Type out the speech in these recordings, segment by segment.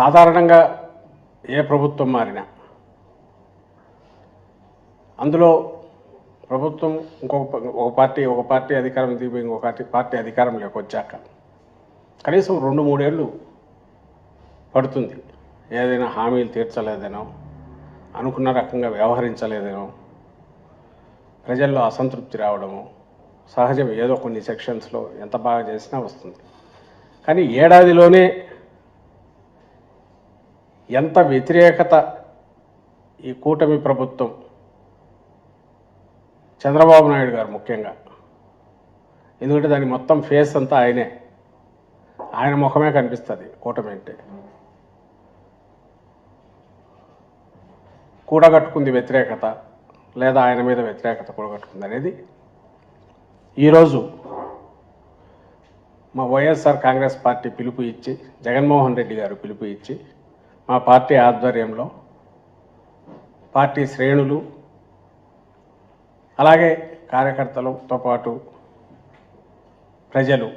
సాధారణంగా ఏ ప్రభుత్వం మారినా అందులో ప్రభుత్వం ఒక పార్టీ అధికారం దిగి ఇంకొక పార్టీ అధికారంలోకి వచ్చాక కనీసం 2-3 ఏళ్ళు పడుతుంది. ఏదైనా హామీలు తీర్చలేదనో, అనుకున్న రకంగా వ్యవహరించలేదనో, ప్రజల్లో అసంతృప్తి రావడము సహజం. ఏదో కొన్ని సెక్షన్స్లో ఎంత బాగా చేసినా వస్తుంది. కానీ ఏడాదిలోనే ఎంత వ్యతిరేకత ఈ కూటమి ప్రభుత్వం, చంద్రబాబు నాయుడు గారు ముఖ్యంగా, ఎందుకంటే దాని మొత్తం ఫేస్ అంతా ఆయన ముఖమే కనిపిస్తుంది. కూటమి అంటే కూడగట్టుకుంది వ్యతిరేకత, లేదా ఆయన మీద వ్యతిరేకత కూడగట్టుకుంది అనేది ఈరోజు మా వైఎస్ఆర్ కాంగ్రెస్ పార్టీ పిలుపు ఇచ్చి, జగన్మోహన్ రెడ్డి గారు పిలుపు ఇచ్చి, మా పార్టీ ఆధ్వర్యంలో పార్టీ శ్రేణులు అలాగే కార్యకర్తలతో పాటు ప్రజలు,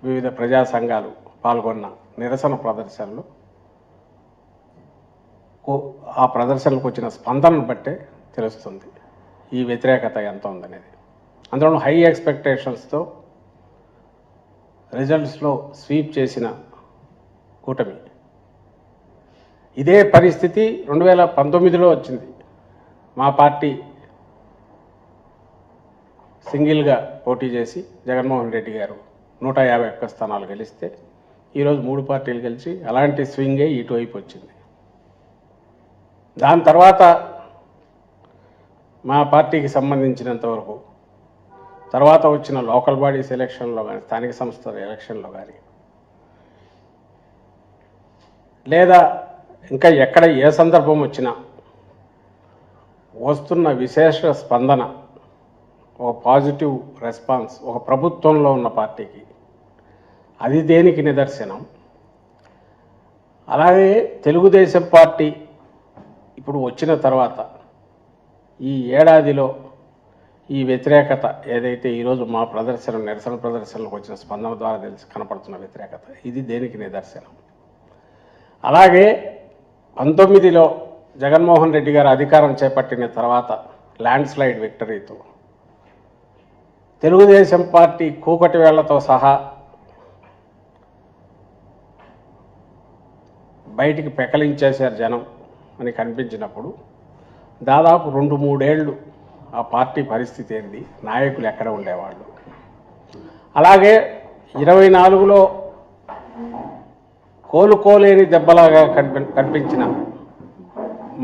వివిధ ప్రజా సంఘాలు పాల్గొన్న నిరసన ప్రదర్శనలు, ఆ ప్రదర్శనలకు వచ్చిన స్పందనను బట్టే తెలుస్తుంది ఈ వ్యతిరేకత ఎంత ఉందనేది. అందులో హై ఎక్స్పెక్టేషన్స్తో రిజల్ట్స్లో స్వీప్ చేసిన కూటమి. ఇదే పరిస్థితి 2019లో వచ్చింది. మా పార్టీ సింగిల్గా పోటీ చేసి జగన్మోహన్ రెడ్డి గారు 151 స్థానాలు గెలిస్తే ఈరోజు 3 పార్టీలు గెలిచి అలాంటి స్వింగే ఇటువైపు వచ్చింది. దాని తర్వాత మా పార్టీకి సంబంధించినంతవరకు తర్వాత వచ్చిన లోకల్ బాడీస్ ఎలక్షన్లో కానీ, స్థానిక సంస్థల ఎలక్షన్లో కానీ, లేదా ఇంకా ఎక్కడ ఏ సందర్భం వచ్చినా వస్తున్న విశేష స్పందన, ఒక పాజిటివ్ రెస్పాన్స్ ఒక ప్రభుత్వంలో ఉన్న పార్టీకి, అది దేనికి నిదర్శనం. అలాగే తెలుగుదేశం పార్టీ ఇప్పుడు వచ్చిన తర్వాత ఈ ఏడాదిలో ఈ వ్యతిరేకత ఏదైతే ఈరోజు మా నిరసన ప్రదర్శనలకు వచ్చిన స్పందన ద్వారా కనపడుతున్న వ్యతిరేకత, ఇది దేనికి నిదర్శనం. అలాగే 19లో జగన్మోహన్ రెడ్డి గారు అధికారం చేపట్టిన తర్వాత ల్యాండ్ స్లైడ్ విక్టరీతో తెలుగుదేశం పార్టీ కూకటి వేళ్లతో సహా బయటికి పెకలించేశారు జనం అని కనిపించినప్పుడు, దాదాపు 2-3 ఏళ్ళు ఆ పార్టీ పరిస్థితి ఏంది, నాయకులు ఎక్కడ ఉండేవాళ్ళు. అలాగే 24లో కోలుకోలేని దెబ్బలాగా కనిపించిన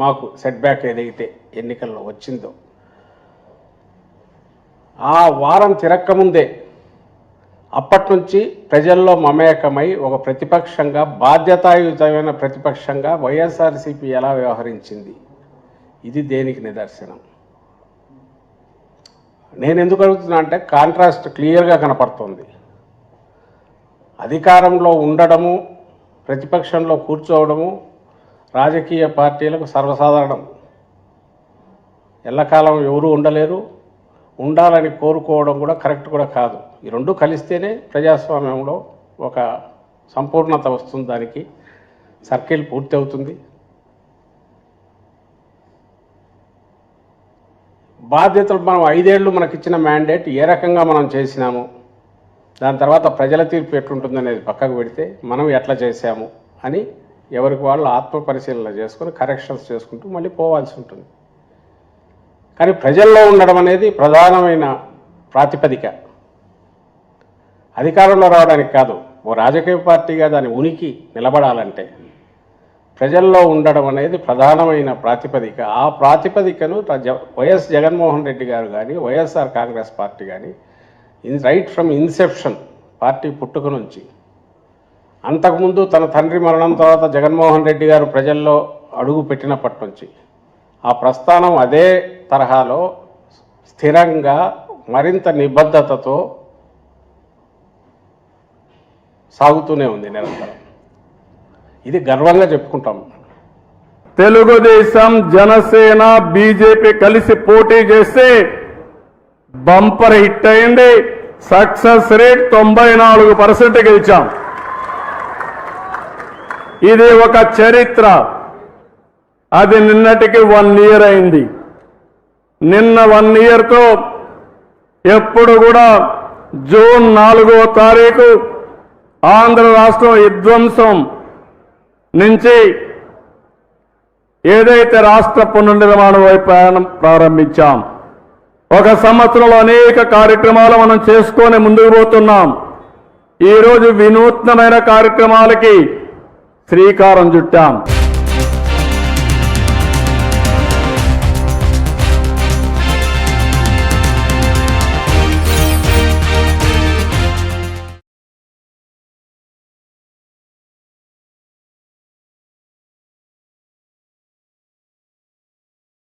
మాకు సెట్బ్యాక్ ఏదైతే ఎన్నికల్లో వచ్చిందో, ఆ వారం తిరక్కముందే అప్పటి నుంచి ప్రజల్లో మమేకమై ఒక ప్రతిపక్షంగా, బాధ్యతాయుతమైన ప్రతిపక్షంగా వైఎస్ఆర్సీపీ ఎలా వ్యవహరించింది, ఇది దేనికి నిదర్శనం. నేను ఎందుకు అడుగుతున్నా అంటే కాంట్రాస్ట్ క్లియర్గా కనపడుతుంది. అధికారంలో ఉండడము, ప్రతిపక్షంలో కూర్చోవడము రాజకీయ పార్టీలకు సర్వసాధారణం. ఎల్లకాలం ఎవరూ ఉండలేరు, ఉండాలని కోరుకోవడం కూడా కరెక్ట్ కూడా కాదు. ఈ రెండు కలిస్తేనే ప్రజాస్వామ్యంలో ఒక సంపూర్ణత వస్తుంది, దానికి సర్కిల్ పూర్తి అవుతుంది. బాధ్యతలు మనం 5 ఏళ్ళు మనకిచ్చిన మ్యాండేట్ ఏ రకంగా మనం చేసినాము, దాని తర్వాత ప్రజల తీర్పు ఎట్లుంటుందనేది పక్కకు పెడితే మనం ఎట్లా చేశాము అని ఎవరికి వాళ్ళు ఆత్మ పరిశీలన చేసుకొని కరెక్షన్స్ చేసుకుంటూ మళ్ళీ పోవాల్సి ఉంటుంది. కానీ ప్రజల్లో ఉండడం అనేది ప్రధానమైన ప్రాతిపదిక. అధికారంలో రావడానికి కాదు, ఓ రాజకీయ పార్టీగా దాని ఉనికి నిలబడాలంటే ప్రజల్లో ఉండడం అనేది ప్రధానమైన ప్రాతిపదిక. ఆ ప్రాతిపదికను వైఎస్ జగన్మోహన్ రెడ్డి గారు కానీ, వైఎస్ఆర్ కాంగ్రెస్ పార్టీ కానీ రైట్ ఫ్రమ్ ఇన్సెప్షన్, పార్టీ పుట్టుక నుంచి, అంతకుముందు తన తండ్రి మరణం తర్వాత జగన్మోహన్ రెడ్డి గారు ప్రజల్లో అడుగు పెట్టినప్పటి నుంచి ఆ ప్రస్థానం అదే తరహాలో స్థిరంగా మరింత నిబద్ధతతో సాగుతూనే ఉంది నిరంతరం. ఇది గర్వంగా చెప్పుకుంటాం. తెలుగుదేశం, జనసేన, బీజేపీ కలిసి పోటీ చేస్తే బంపర్ హిట్ అయింది. సక్సెస్ రేట్ 94% గెలిచాం. ఇది ఒక చరిత్ర. అది నిన్నటికి 1 ఇయర్ అయింది. నిన్న 1 ఇయర్తో ఎప్పుడు కూడా జూన్ 4వ తారీఖు ఆంధ్ర రాష్ట్రం విధ్వంసం నుంచి ఏదైతే రాష్ట్ర పునర్నిర్మాణం వైపు ప్రయాణం ప్రారంభించాం, ఒక సంవత్సరంలో అనేక కార్యక్రమాలు మనం చేసుకొని ముందుకు పోతున్నాం. ఈరోజు వినూత్నమైన కార్యక్రమాలకి శ్రీకారం చుట్టాం.